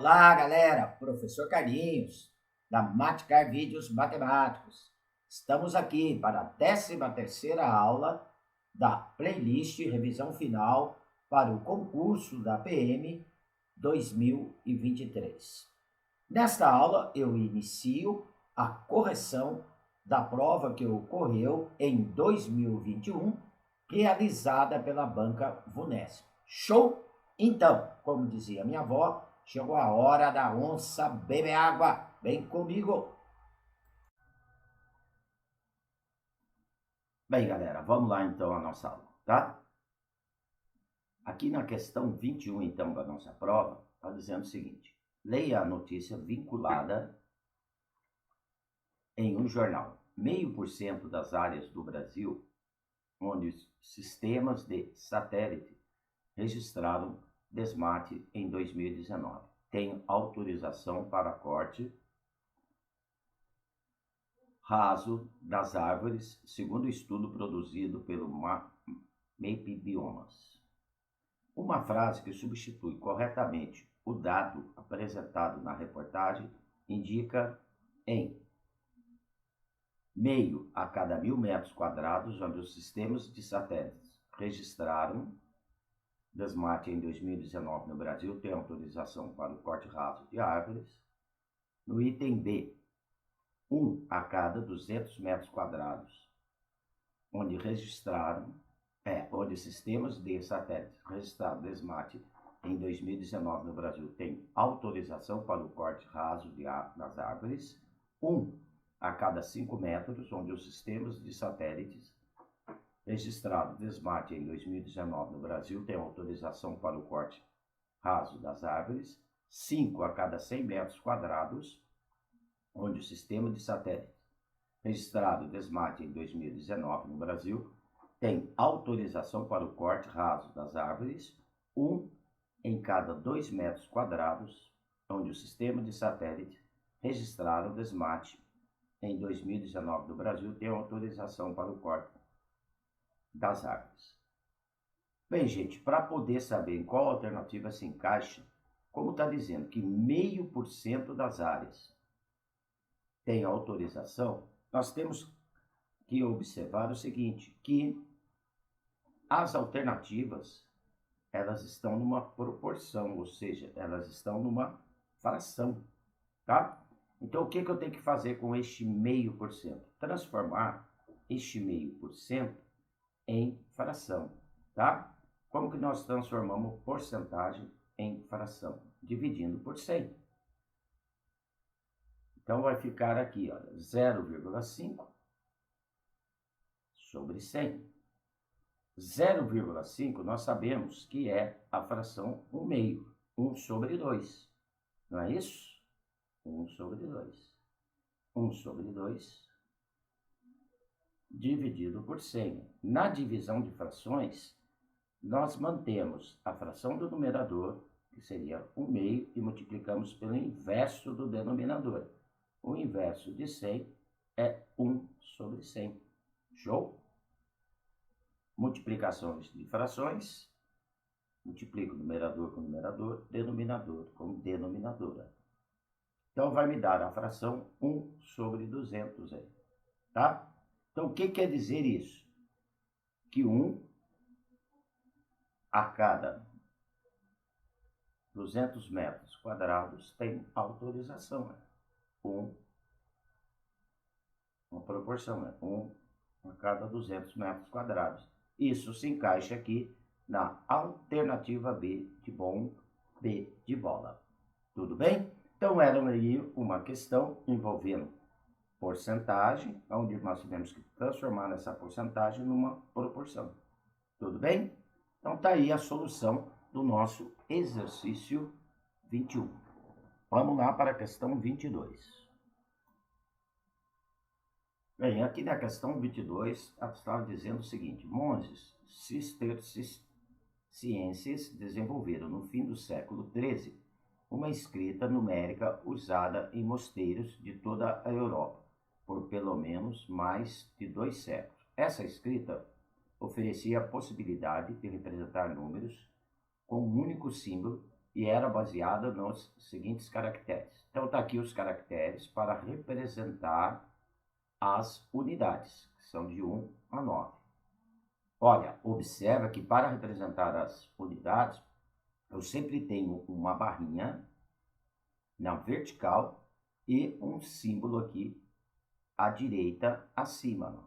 Olá, galera! Professor Carlinhos, da Maticar Vídeos Matemáticos. Estamos aqui para a 13ª aula da playlist Revisão Final para o concurso da PM 2023. Nesta aula, eu inicio a correção da prova que ocorreu em 2021, realizada pela banca VUNESP. Show? Então, como dizia minha avó, chegou a hora da onça beber água. Vem comigo. Bem, galera, vamos lá então a nossa aula, tá? Aqui na questão 21, então, da nossa prova, está dizendo o seguinte: leia a notícia vinculada em um jornal. 0,5% das áreas do Brasil onde os sistemas de satélite registraram desmate em 2019. Tem autorização para corte raso das árvores, segundo estudo produzido pelo MAP Biomas. Uma frase que substitui corretamente o dado apresentado na reportagem indica em meio a cada 1.000 metros quadrados onde os sistemas de satélites registraram desmate em 2019 no Brasil, tem autorização para o corte raso de árvores. No item B, 1 a cada 200 metros quadrados, onde sistemas de satélites registraram desmate em 2019 no Brasil, tem autorização para o corte raso das árvores. 1 a cada 5 metros, onde os sistemas de satélites registrado desmate em 2019 no Brasil tem autorização para o corte raso das árvores. 5 a cada 100 metros quadrados, onde o sistema de satélite registrado desmate em 2019 no Brasil tem autorização para o corte raso das árvores. 1 em cada 2 metros quadrados, onde o sistema de satélite registrado desmate em 2019 no Brasil tem autorização para o corte das árvores. Bem, gente, para poder saber em qual alternativa se encaixa, como está dizendo que 0,5% das áreas tem autorização, nós temos que observar o seguinte, que as alternativas, elas estão numa proporção, ou seja, elas estão numa fração, tá? Então, o que eu tenho que fazer com este 0,5%? Transformar este 0,5% em fração, tá? Como que nós transformamos porcentagem em fração? Dividindo por 100. Então, vai ficar aqui, olha, 0,5 sobre 100. 0,5 nós sabemos que é a fração 1/2, 1 sobre 2. Não é isso? 1 sobre 2. 1 sobre 2 dividido por 100. Na divisão de frações, nós mantemos a fração do numerador, que seria 1/2, e multiplicamos pelo inverso do denominador. O inverso de 100 é 1 sobre 100. Show? Multiplicações de frações, multiplico numerador com numerador, denominador com denominadora. Então, vai me dar a fração 1 sobre 200 aí, tá? Então, o que quer dizer isso? Que 1 a cada 200 metros quadrados tem autorização. 1, uma proporção, 1 a cada 200 metros quadrados. Isso se encaixa aqui na alternativa B de bom, B de bola. Tudo bem? Então, era aí uma questão envolvendo porcentagem, onde nós tivemos que transformar essa porcentagem numa proporção. Tudo bem? Então, está aí a solução do nosso exercício 21. Vamos lá para a questão 22. Bem, aqui na questão 22, ela está dizendo o seguinte: monges cistercienses desenvolveram no fim do século XIII uma escrita numérica usada em mosteiros de toda a Europa por pelo menos mais de 2 séculos. Essa escrita oferecia a possibilidade de representar números com um único símbolo e era baseada nos seguintes caracteres. Então, está aqui os caracteres para representar as unidades, que são de 1 a 9. Olha, observa que para representar as unidades, eu sempre tenho uma barrinha na vertical e um símbolo aqui à direita acima,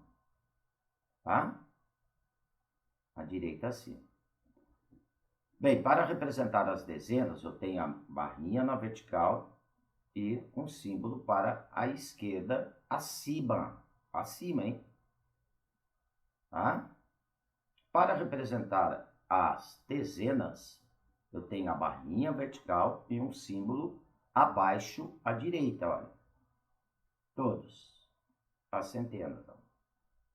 tá? À direita acima. Bem, para representar as dezenas, eu tenho a barrinha na vertical e um símbolo para a esquerda acima. Acima, hein? Tá? Para representar as dezenas, eu tenho a barrinha vertical e um símbolo abaixo à direita, olha. Todos. As centenas. Então.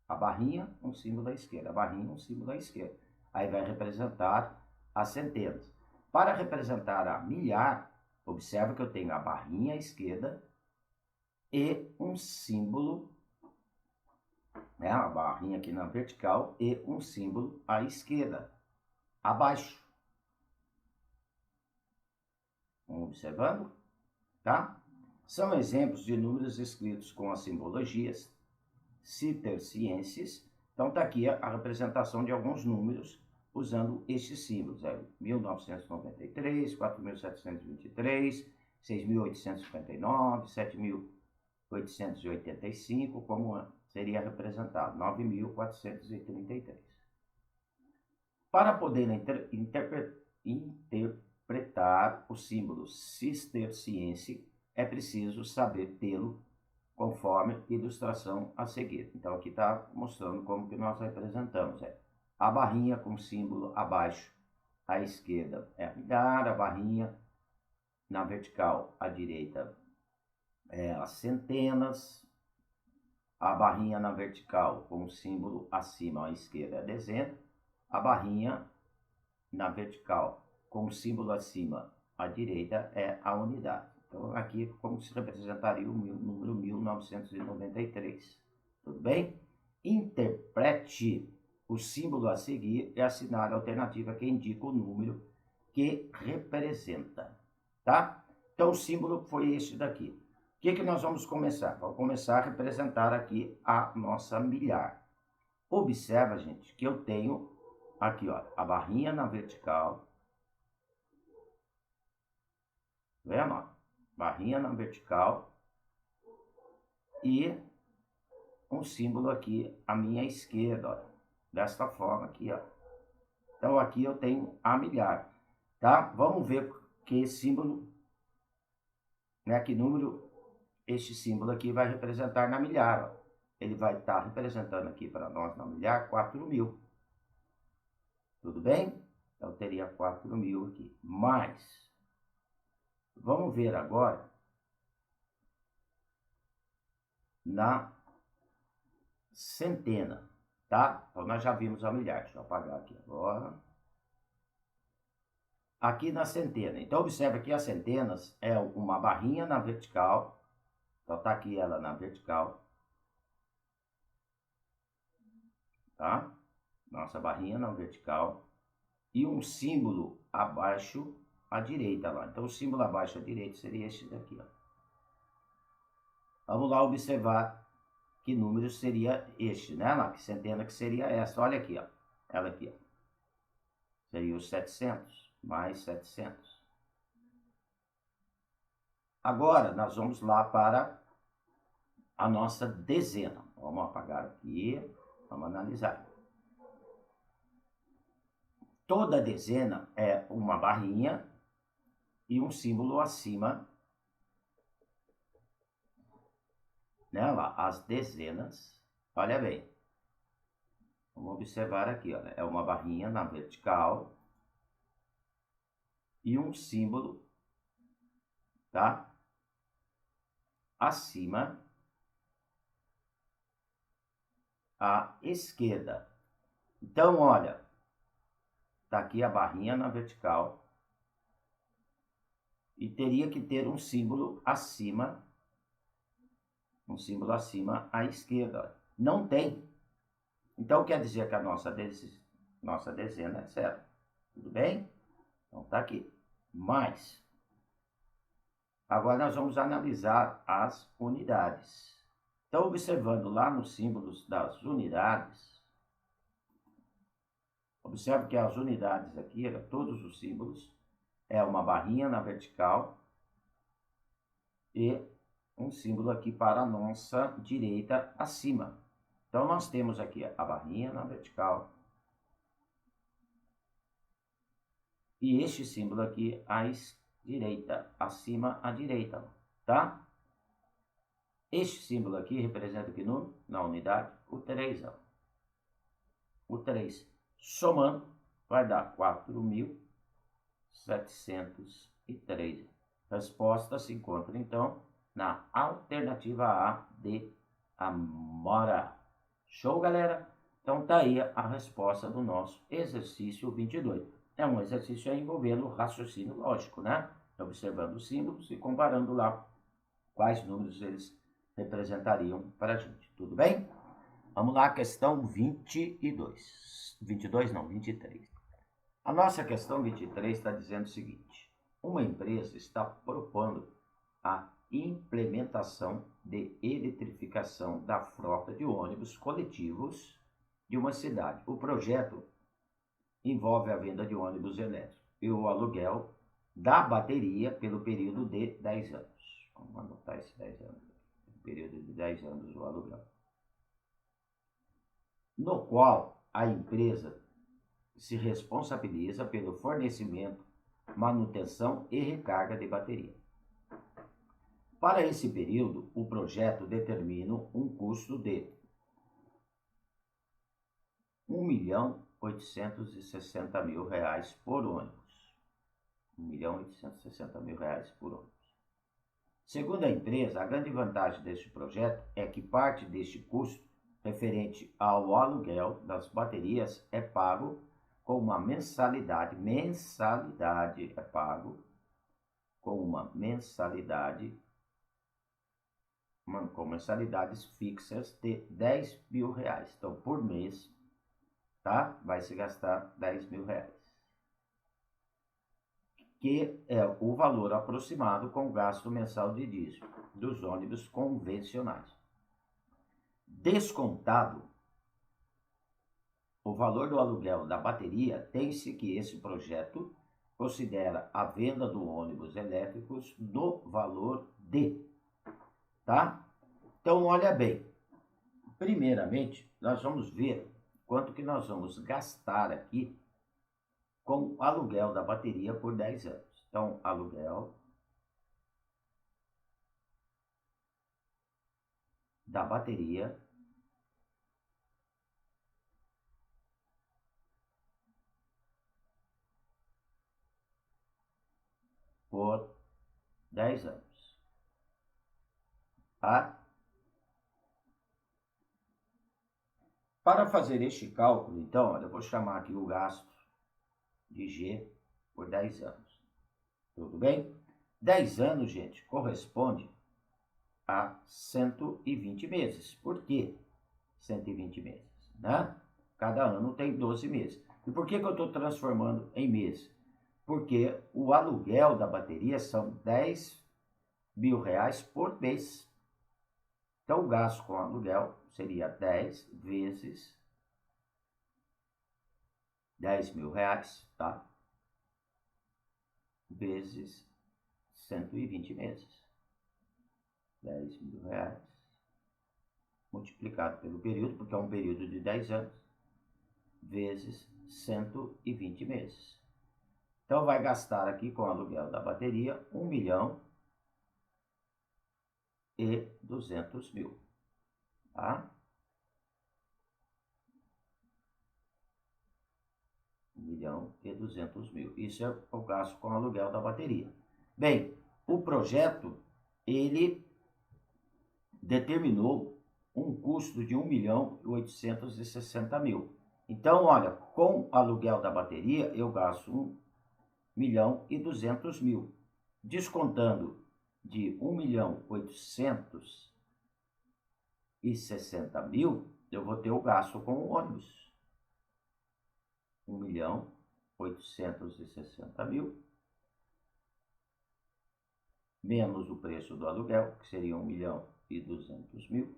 A barrinha, um símbolo da esquerda. A barrinha, um símbolo da esquerda. Aí vai representar as centenas. Para representar a milhar, observa que eu tenho a barrinha à esquerda e um símbolo, né, a barrinha aqui na vertical e um símbolo à esquerda, abaixo. Vamos observando, tá? São exemplos de números escritos com as simbologias cistercienses. Então, está aqui a representação de alguns números usando estes símbolos. 1993, 4.723, 6.859, 7.885, como seria representado, 9.433. Para poder interpretar o símbolo cisterciense, é preciso saber tê-lo conforme ilustração a seguir. Então, aqui está mostrando como que nós representamos. A barrinha com símbolo abaixo à esquerda é a milhar, a barrinha na vertical à direita é as centenas, a barrinha na vertical com símbolo acima à esquerda é a dezena, a barrinha na vertical com símbolo acima à direita é a unidade. Então, aqui como se representaria o número 1993. Tudo bem? Interprete o símbolo a seguir e assinale a alternativa que indica o número que representa, tá? Então, o símbolo foi este daqui. O que nós vamos começar? Vamos começar a representar aqui a nossa milhar. Observa, gente, que eu tenho aqui, ó, a barrinha na vertical. Vendo, ó? Barrinha na vertical e um símbolo aqui à minha esquerda, ó, desta forma aqui, ó. Então, aqui eu tenho a milhar, tá? Vamos ver que símbolo, né, que número este símbolo aqui vai representar na milhar, ó. Ele vai estar representando aqui para nós na milhar 4.000. Tudo bem? Então, teria 4.000 aqui. Mais, vamos ver agora na centena, tá? Então, nós já vimos a milhar. Deixa eu apagar aqui agora. Aqui na centena. Então, observa que as centenas é uma barrinha na vertical. Então, tá aqui ela na vertical. Tá? Nossa barrinha na vertical. E um símbolo abaixo à direita lá. Então, o símbolo abaixo à direita seria este daqui, ó. Vamos lá observar que número seria este, né? Lá, que centena que seria essa. Olha aqui, ó. Ela aqui, ó. Seria os 700, mais 700. Agora, nós vamos lá para a nossa dezena. Vamos apagar aqui, vamos analisar. Toda dezena é uma barrinha e um símbolo acima, né? Lá, as dezenas. Olha bem. Vamos observar aqui, olha. É uma barrinha na vertical e um símbolo, tá? Acima à esquerda. Então, olha, tá aqui a barrinha na vertical e teria que ter um símbolo acima à esquerda. Não tem. Então, quer dizer que a nossa dezena é zero. Tudo bem? Então, tá aqui. mais. Agora nós vamos analisar as unidades. Então, observando lá nos símbolos das unidades, observe que as unidades aqui, todos os símbolos, é uma barrinha na vertical e um símbolo aqui para a nossa direita acima. Então, nós temos aqui a barrinha na vertical e este símbolo aqui à direita, acima à direita, tá? Este símbolo aqui representa que número? Na unidade, o 3. O 3. Somando, vai dar 4.703. Resposta se encontra, então, na alternativa A de Amora. Show, galera? Então, tá aí a resposta do nosso exercício 22. É um exercício envolvendo raciocínio lógico, né? Observando os símbolos e comparando lá quais números eles representariam para a gente. Tudo bem? Vamos lá, questão 22. 22 não, 23. A nossa questão 23 está dizendo o seguinte: uma empresa está propondo a implementação de eletrificação da frota de ônibus coletivos de uma cidade. O projeto envolve a venda de ônibus elétricos e o aluguel da bateria pelo período de 10 anos. Vamos anotar esse 10 anos. Período de 10 anos o aluguel. No qual a empresa se responsabiliza pelo fornecimento, manutenção e recarga de bateria. Para esse período, o projeto determina um custo de R$1.860.000 por ônibus. R$1.860.000 por ônibus. Segundo a empresa, a grande vantagem deste projeto é que parte deste custo referente ao aluguel das baterias é pago com uma mensalidade. É pago com uma mensalidade, com mensalidades fixas de R$10.000. Então, por mês, tá? Vai se gastar R$10.000. Que é o valor aproximado com o gasto mensal de diesel dos ônibus convencionais. Descontado o valor do aluguel da bateria, tem-se que esse projeto considera a venda do ônibus elétricos no valor de, tá? Então, olha bem, primeiramente, nós vamos ver quanto que nós vamos gastar aqui com o aluguel da bateria por 10 anos. Então, aluguel da bateria por 10 anos. Tá? Para fazer este cálculo, então, olha, eu vou chamar aqui o gasto de G por 10 anos. Tudo bem? 10 anos, gente, corresponde a 120 meses. Por quê 120 meses? Né? Cada ano tem 12 meses. E por que eu estou transformando em meses? Porque o aluguel da bateria são R$10.000 por mês. Então, o gasto com aluguel seria 10 vezes R$10.000, tá? Vezes 120 meses. R$10.000 multiplicado pelo período, porque é um período de 10 anos, vezes 120 meses. Então, vai gastar aqui com o aluguel da bateria R$1.200.000, tá? R$1.200.000. Isso é o gasto com o aluguel da bateria. Bem, o projeto, ele determinou um custo de R$1.860.000. Então, olha, com o aluguel da bateria, eu gasto R$1.200.000. Descontando de R$1.860.000, eu vou ter o gasto com o ônibus. R$1.860.000 menos o preço do aluguel, que seria 1.200.000.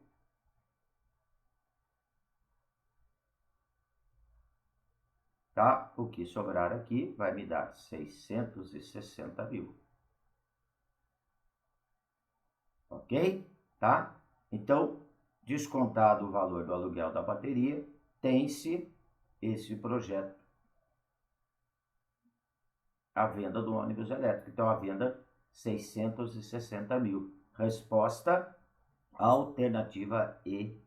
Tá? O que sobrar aqui vai me dar 660 mil. Ok? Tá? Então, descontado o valor do aluguel da bateria, tem-se esse projeto, a venda do ônibus elétrico. Então, a venda 660 mil. Resposta alternativa E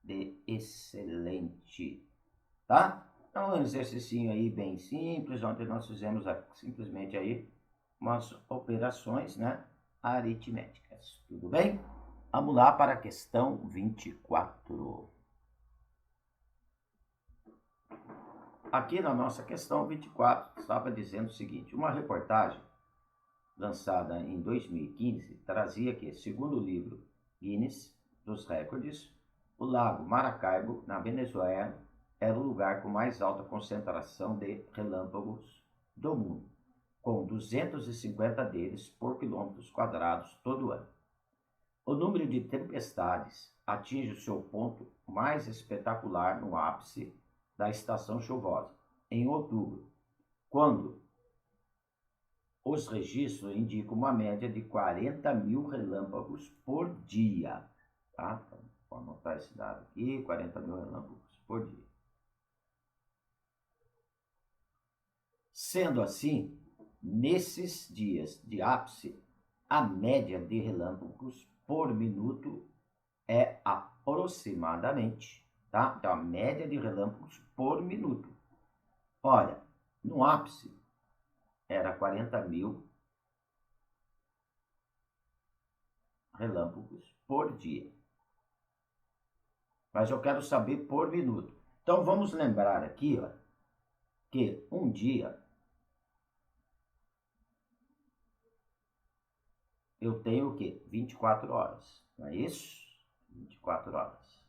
de excelente. Tá? Então, um exercício aí bem simples. Ontem nós fizemos simplesmente aí umas operações, né, aritméticas. Tudo bem? Vamos lá para a questão 24. Aqui na nossa questão 24 estava dizendo o seguinte: uma reportagem lançada em 2015 trazia que, segundo o livro Guinness dos Recordes, o lago Maracaibo, na Venezuela, era o lugar com mais alta concentração de relâmpagos do mundo, com 250 deles por quilômetros quadrados todo ano. O número de tempestades atinge o seu ponto mais espetacular no ápice da estação chuvosa, em outubro, quando os registros indicam uma média de 40 mil relâmpagos por dia. Tá? Então, vou anotar esse dado aqui: 40 mil relâmpagos por dia. Sendo assim, nesses dias de ápice, a média de relâmpagos por minuto é aproximadamente, tá? Então, a média de relâmpagos por minuto. Olha, no ápice era 40 mil relâmpagos por dia. Mas eu quero saber por minuto. Então, vamos lembrar aqui, ó, que um dia eu tenho o quê? 24 horas, não é isso? 24 horas.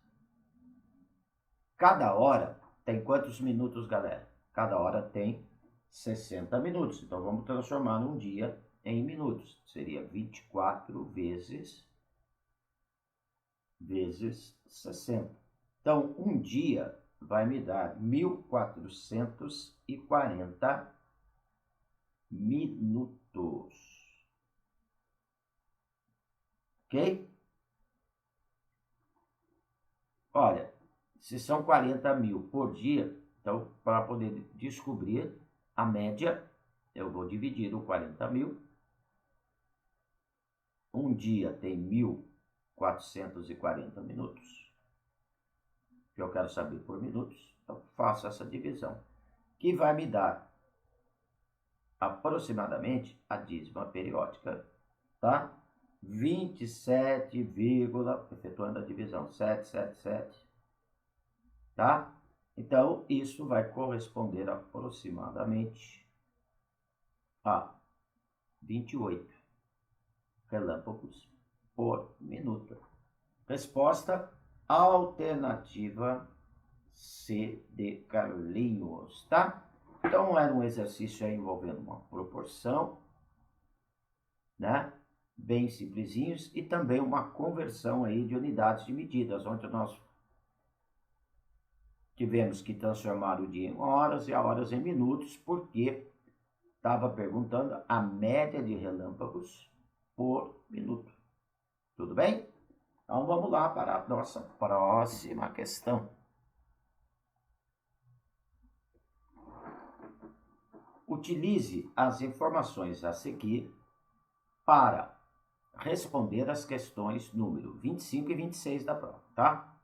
Cada hora tem quantos minutos, galera? Cada hora tem 60 minutos. Então, vamos transformar um dia em minutos. Seria 24 vezes 60. Então, um dia vai me dar 1.440 minutos. Ok? Olha, se são 40 mil por dia, então, para poder descobrir a média, eu vou dividir o 40 mil. Um dia tem 1.440 minutos, que eu quero saber por minutos, então faço essa divisão, que vai me dar aproximadamente a dízima periódica, tá? 27, efetuando a divisão, 777, tá? Então, isso vai corresponder aproximadamente a 28 relâmpagos por minuto. Resposta alternativa C de Carlinhos, tá? Então, era um exercício aí envolvendo uma proporção, né? Bem simplesinhos, e também uma conversão aí de unidades de medidas, onde nós tivemos que transformar o dia em horas e a horas em minutos, porque estava perguntando a média de relâmpagos por minuto. Tudo bem? Então vamos lá para a nossa próxima questão. Utilize as informações a seguir para responder as questões número 25 e 26 da prova, tá?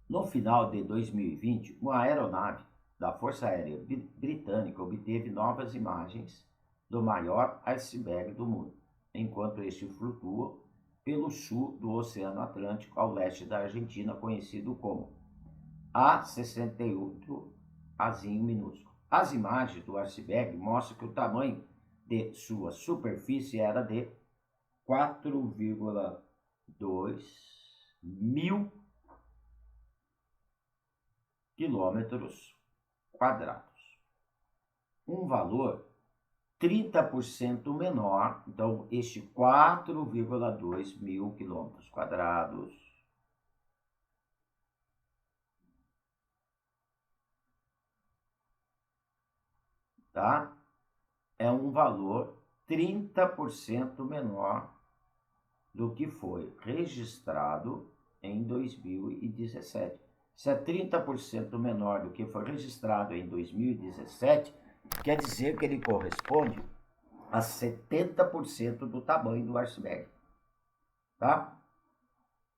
No final de 2020, uma aeronave da Força Aérea Britânica obteve novas imagens do maior iceberg do mundo, enquanto este flutua pelo sul do Oceano Atlântico ao leste da Argentina, conhecido como A68 Azinho minúsculo. As imagens do iceberg mostram que o tamanho de sua superfície era de 4,2 mil quilômetros quadrados. Um valor 30% menor, então este 4,2 mil quilômetros quadrados. Tá? É um valor 30% menor do que foi registrado em 2017. Se é 30% menor do que foi registrado em 2017, quer dizer que ele corresponde a 70% do tamanho do iceberg. Tá?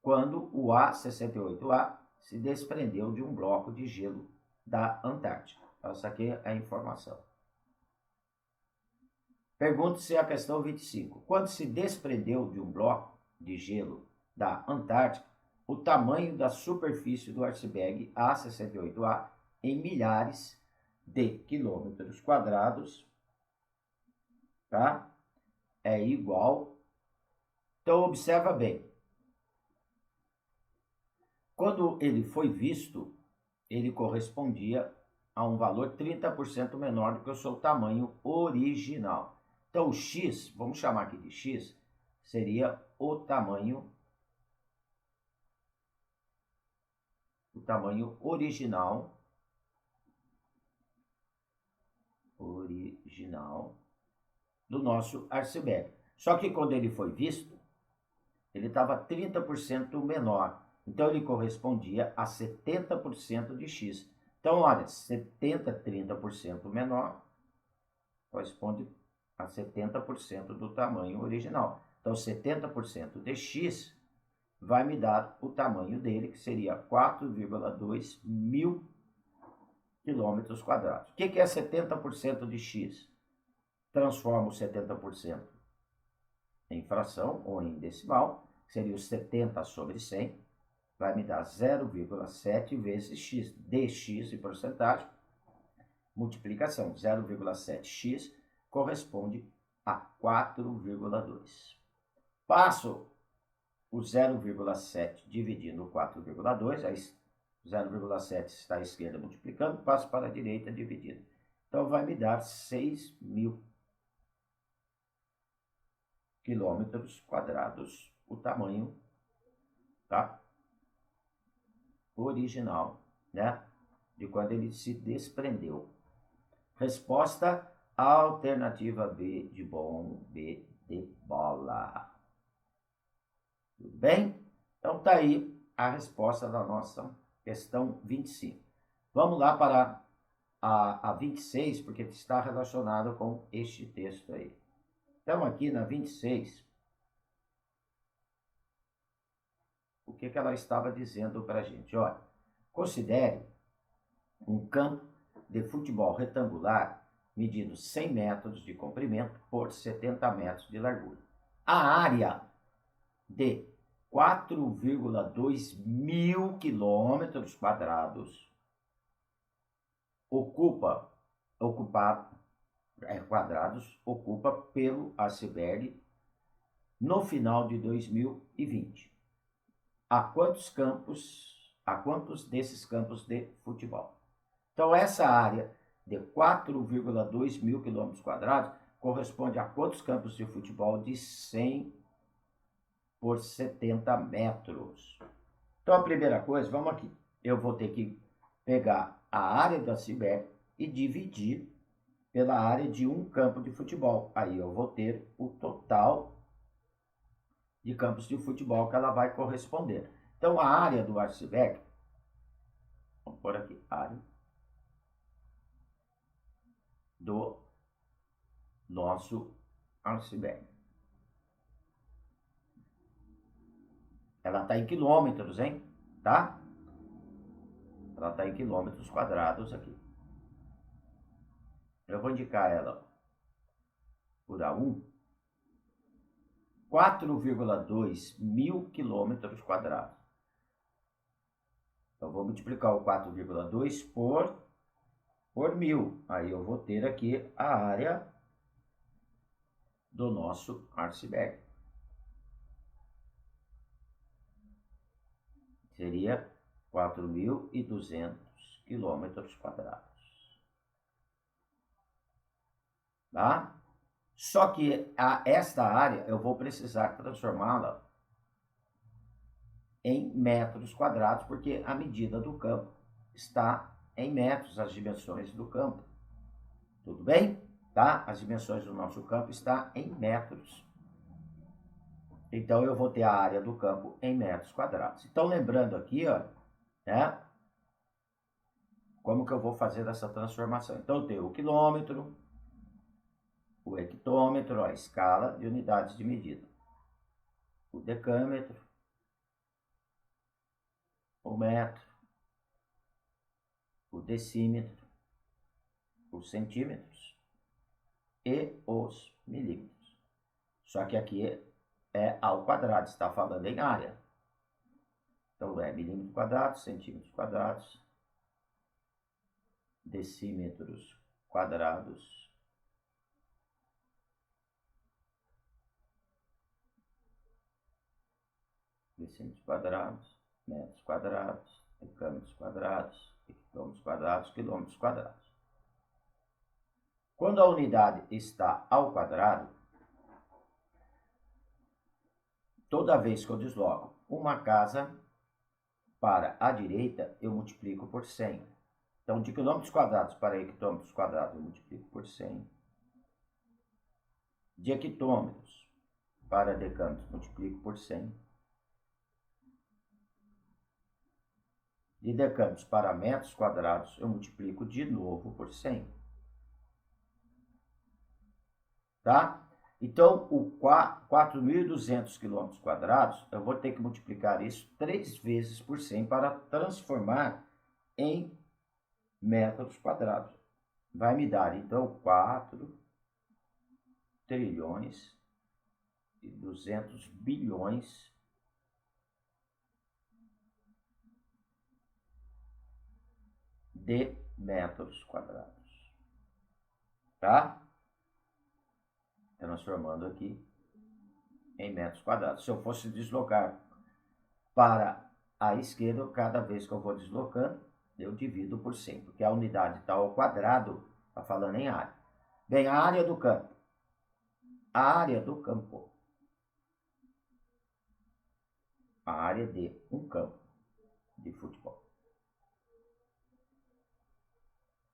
Quando o A68A se desprendeu de um bloco de gelo da Antártica. Essa aqui é a informação. Pergunte-se a questão 25. Quando se desprendeu de um bloco de gelo da Antártica, o tamanho da superfície do iceberg A68A em milhares de quilômetros quadrados, tá? É igual. Então, observa bem. Quando ele foi visto, ele correspondia a um valor 30% menor do que o seu tamanho original. Então, o X, vamos chamar aqui de X, seria o tamanho original do nosso iceberg. Só que quando ele foi visto, ele estava 30% menor. Então, ele correspondia a 70% de X. Então, olha, 70, 30% menor, corresponde a 70% do tamanho original. Então, 70% de X vai me dar o tamanho dele, que seria 4,2 mil quilômetros quadrados. O que é 70% de X? Transformo o 70% em fração ou em decimal, seria o 70 sobre 100, vai me dar 0,7 vezes x, dx em porcentagem, multiplicação, 0,7x corresponde a 4,2. Passo o 0,7 dividindo o 4,2, aí 0,7 está à esquerda multiplicando, passo para a direita dividindo. Então, vai me dar 6 mil quilômetros quadrados, o tamanho, tá? Original, né? De quando ele se desprendeu. Resposta alternativa B de bom, B de bola. Tudo bem? Então tá aí a resposta da nossa questão 25. Vamos lá para a 26, porque está relacionado com este texto aí. Então aqui na 26, o que ela estava dizendo para a gente? Olha, considere um campo de futebol retangular medindo 100 metros de comprimento por 70 metros de largura. A área de 4,2 mil quilômetros quadrados ocupa pelo iceberg no final de 2020. A quantos desses campos de futebol? Então, essa área de 4,2 mil quilômetros quadrados corresponde a quantos campos de futebol de 100 por 70 metros? Então, a primeira coisa, vamos aqui. Eu vou ter que pegar a área do iceberg e dividir pela área de um campo de futebol. Aí eu vou ter o total de campos de futebol que ela vai corresponder. Então, a área do iceberg, vamos pôr aqui, área do nosso iceberg. Ela está em quilômetros, hein? Tá? Ela está em quilômetros quadrados aqui. Eu vou indicar ela por A1. 4,2 mil quilômetros quadrados. Então, vou multiplicar o 4,2 por mil. Aí eu vou ter aqui a área do nosso iceberg. Seria 4.200 quilômetros quadrados. Tá? Só que esta área eu vou precisar transformá-la em metros quadrados, porque a medida do campo está em metros, as dimensões do campo. Tudo bem? Tá? As dimensões do nosso campo estão em metros. Então, eu vou ter a área do campo em metros quadrados. Então, lembrando aqui, ó, né? Como que eu vou fazer essa transformação? Então, eu tenho o quilômetro, o hectômetro, a escala de unidades de medida. O decâmetro, o metro, o decímetro, os centímetros e os milímetros. Só que aqui é ao quadrado, está falando em área. Então, é milímetros quadrados, centímetros quadrados, decímetros quadrados, decímetros quadrados, metros quadrados, decâmetros quadrados, hectômetros quadrados, quilômetros quadrados. Quando a unidade está ao quadrado, toda vez que eu desloco uma casa para a direita, eu multiplico por 100. Então, de quilômetros quadrados para hectômetros quadrados, eu multiplico por 100. De hectômetros para decâmetros, multiplico por 100. De decâmetros para metros quadrados, eu multiplico de novo por 100. Tá? Então, o 4.200 quilômetros quadrados, eu vou ter que multiplicar isso 3 vezes por 100 para transformar em metros quadrados. Vai me dar, então, 4 trilhões e 200 bilhões de metros quadrados. Tá? Transformando aqui em metros quadrados. Se eu fosse deslocar para a esquerda, cada vez que eu vou deslocando, eu divido por 100, porque a unidade está ao quadrado, está falando em área. Bem, a área do campo. A área do campo. A área de um campo de futebol.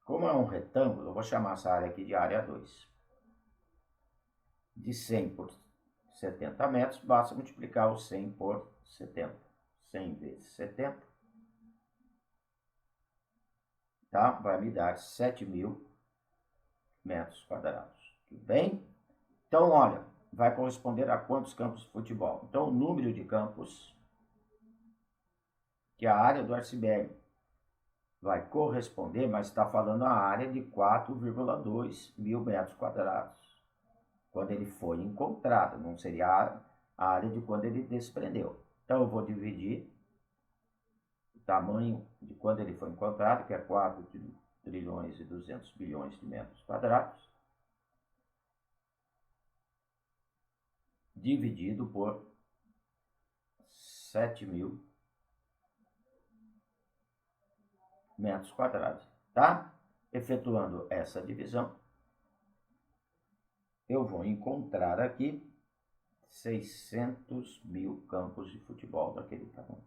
Como é um retângulo, eu vou chamar essa área aqui de área 2. De 100 por 70 metros, basta multiplicar o 100 por 70. 100 vezes 70, tá? Vai me dar 7.000 metros quadrados. Tudo bem? Então, olha, vai corresponder a quantos campos de futebol? Então, o número de campos, que é a área do iceberg, vai corresponder, mas está falando a área de 4,2 mil metros quadrados. Quando ele foi encontrado, não seria a área de quando ele desprendeu. Então, eu vou dividir o tamanho de quando ele foi encontrado, que é 4 trilhões e 200 bilhões de metros quadrados, dividido por 7.000 metros quadrados, tá? Efetuando essa divisão, eu vou encontrar aqui 600 mil campos de futebol daquele tamanho.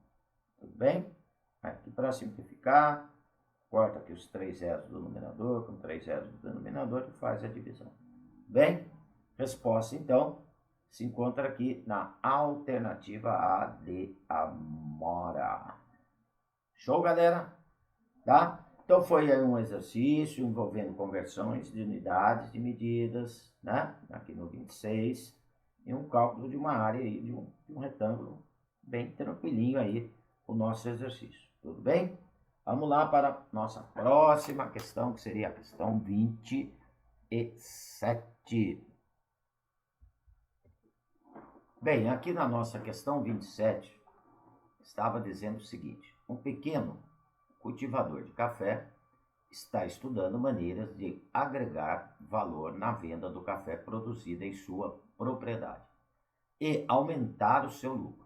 Tudo bem? Aqui para simplificar, corta aqui os 3 zeros do numerador com 3 zeros do denominador e faz a divisão. Bem, resposta então se encontra aqui na alternativa A de Amora. Show, galera? Tá? Então foi aí um exercício envolvendo conversões de unidades de medidas, né? Aqui no 26, e um cálculo de uma área aí, de um retângulo, bem tranquilinho aí o nosso exercício. Tudo bem? Vamos lá para a nossa próxima questão, que seria a questão 27. Bem, aqui na nossa questão 27, estava dizendo o seguinte: um pequeno cultivador de café está estudando maneiras de agregar valor na venda do café produzido em sua propriedade e aumentar o seu lucro.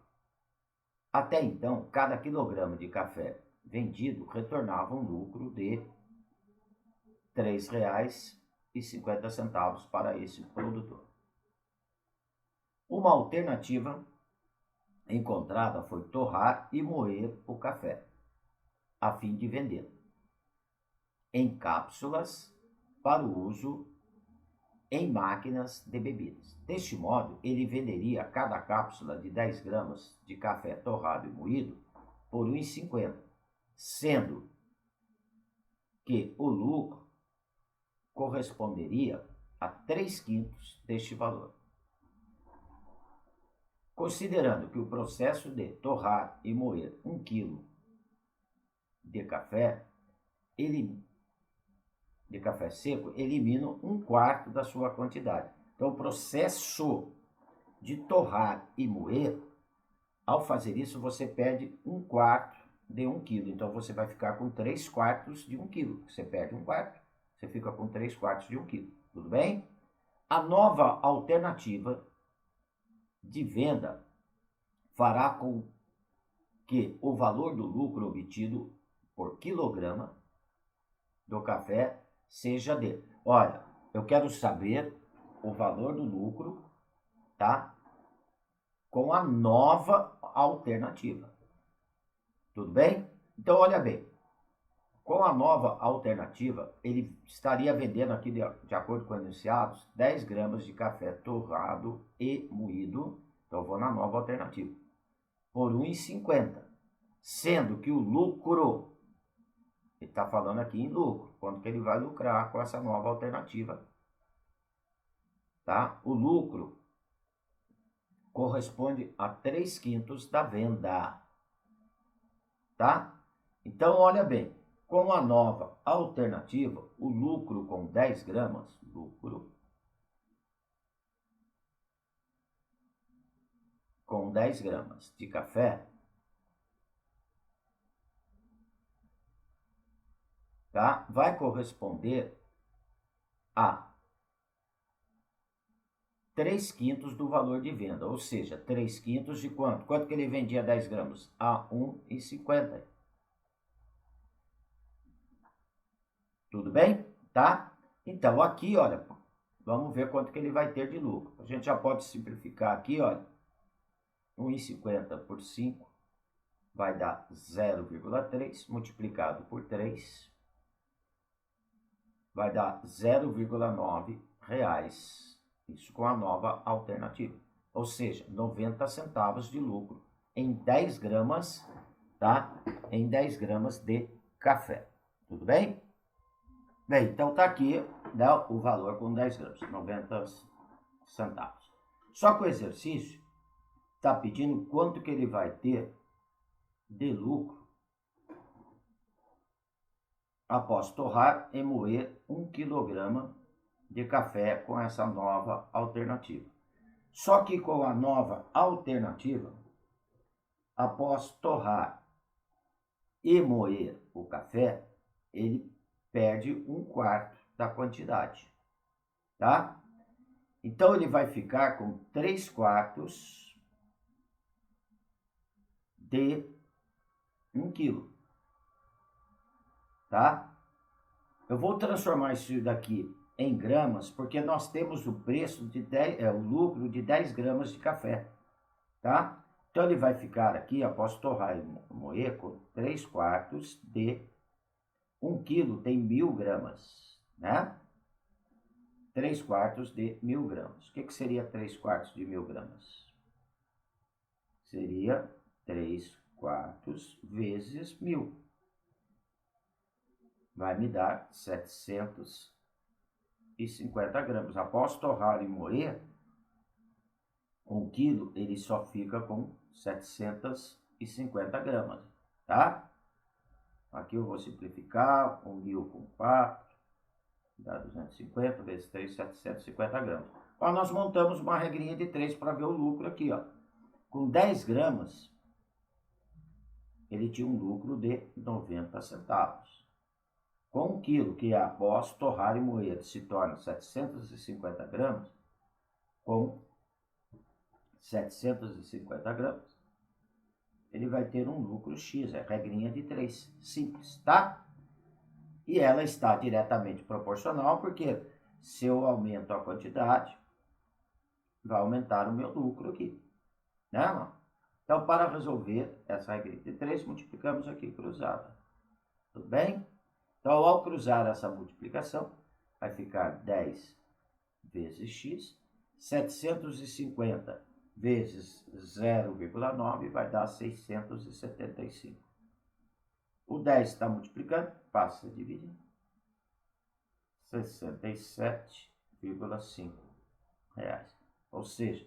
Até então, cada quilograma de café vendido retornava um lucro de R$ 3,00 7,50 para esse produtor. Uma alternativa encontrada foi torrar e moer o café, a fim de vender em cápsulas para o uso em máquinas de bebidas. Deste modo, ele venderia cada cápsula de 10 gramas de café torrado e moído por R$ 1,50, sendo que o lucro corresponderia a 3/5 deste valor. Considerando que o processo de torrar e moer 1 quilo de café seco elimina 1/4 da sua quantidade. Então, o processo de torrar e moer, ao fazer isso, você perde 1/4 de 1 quilo. Então, você vai ficar com 3/4 de 1 quilo. Você perde 1/4, você fica com 3/4 de 1 quilo. Tudo bem? A nova alternativa de venda fará com que o valor do lucro obtido por quilograma do café seja de... Olha, eu quero saber o valor do lucro, tá? Com a nova alternativa. Tudo bem? Então, olha bem. Com a nova alternativa, ele estaria vendendo aqui, de acordo com enunciados, 10 gramas de café torrado e moído. Então, eu vou na nova alternativa. Por R$ 1,50. Sendo que o lucro, ele está falando aqui em lucro, quanto que ele vai lucrar com essa nova alternativa. Tá? O lucro corresponde a 3/5 da venda. Tá? Então, olha bem. Com a nova alternativa, o lucro com 10 gramas, com 10 gramas de café, tá? Vai corresponder a 3/5 do valor de venda, ou seja, 3/5 de quanto? Quanto que ele vendia 10 gramas? A R$ 1,50. Tudo bem? Tá? Então, aqui, olha, vamos ver quanto que ele vai ter de lucro. A gente já pode simplificar aqui, olha. 1,50 por 5 vai dar 0,3, multiplicado por 3, vai dar R$ 0,9. Isso com a nova alternativa. Ou seja, 90 centavos de lucro em 10 gramas, tá? Em 10 gramas de café. Tudo bem? Bem, então tá aqui, né, o valor com 10 gramas, 90 centavos. Só que o exercício está pedindo quanto que ele vai ter de lucro após torrar e moer 1 quilograma de café com essa nova alternativa. Só que com a nova alternativa, após torrar e moer o café, ele perde 1/4 da quantidade, tá? Então, ele vai ficar com 3/4 de 1 quilo, tá? Eu vou transformar isso daqui em gramas, porque nós temos o preço de o lucro de 10 gramas de café, tá? Então, ele vai ficar aqui, após torrar e moer, com 3/4 de 1 quilo tem 1.000 gramas, né? 3/4 de 1.000 gramas. O que seria 3/4 de 1.000 gramas? Seria 3/4 vezes 1.000. Vai me dar 750 gramas. Após torrar e moer, 1 quilo, ele só fica com 750 gramas, tá? Aqui eu vou simplificar, 1.000 com 4, dá 250 vezes 3, 750 gramas. Ó, nós montamos uma regrinha de 3 para ver o lucro aqui, ó. Com 10 gramas, ele tinha um lucro de 90 centavos. Com 1 quilo, que após torrar e moer se torna 750 gramas, com 750 gramas, ele vai ter um lucro X, é regrinha de 3, simples, tá? E ela está diretamente proporcional, porque Se eu aumento a quantidade, vai aumentar o meu lucro aqui, né? Então, para resolver essa regra de 3, multiplicamos aqui cruzada. Tudo bem? Então, ao cruzar essa multiplicação, vai ficar 10 vezes x, 750 vezes 0,9 vai dar 675. O 10 está multiplicando, passa a dividir. 67,5 reais. Ou seja,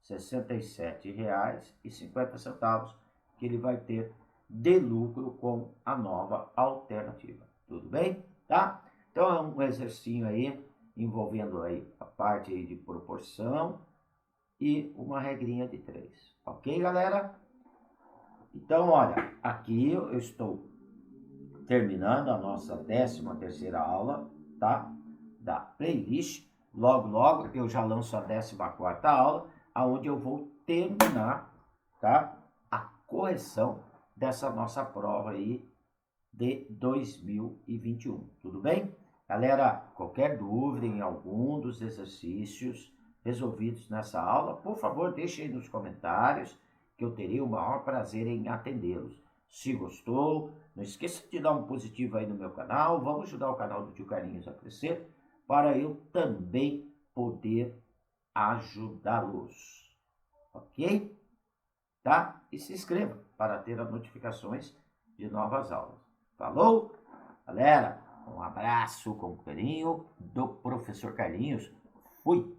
R$ 67,50 que ele vai ter de lucro com a nova alternativa. Tudo bem? Tá? Então é um exercício aí envolvendo aí a parte aí de proporção e uma regrinha de 3. Ok, galera? Então, olha, aqui eu estou terminando a nossa 13ª aula, tá? Da playlist. Logo, logo eu já lanço a 14ª aula, aonde eu vou terminar, tá? A correção dessa nossa prova aí de 2021. Tudo bem? Galera, qualquer dúvida em algum dos exercícios resolvidos nessa aula, por favor, deixe aí nos comentários, que eu terei o maior prazer em atendê-los. Se gostou, não esqueça de dar um positivo aí no meu canal. Vamos ajudar o canal do Tio Carlinhos a crescer, para eu também poder ajudá-los. Ok? Tá? E se inscreva para ter as notificações de novas aulas. Falou? Galera, um abraço com carinho do professor Carlinhos. Fui!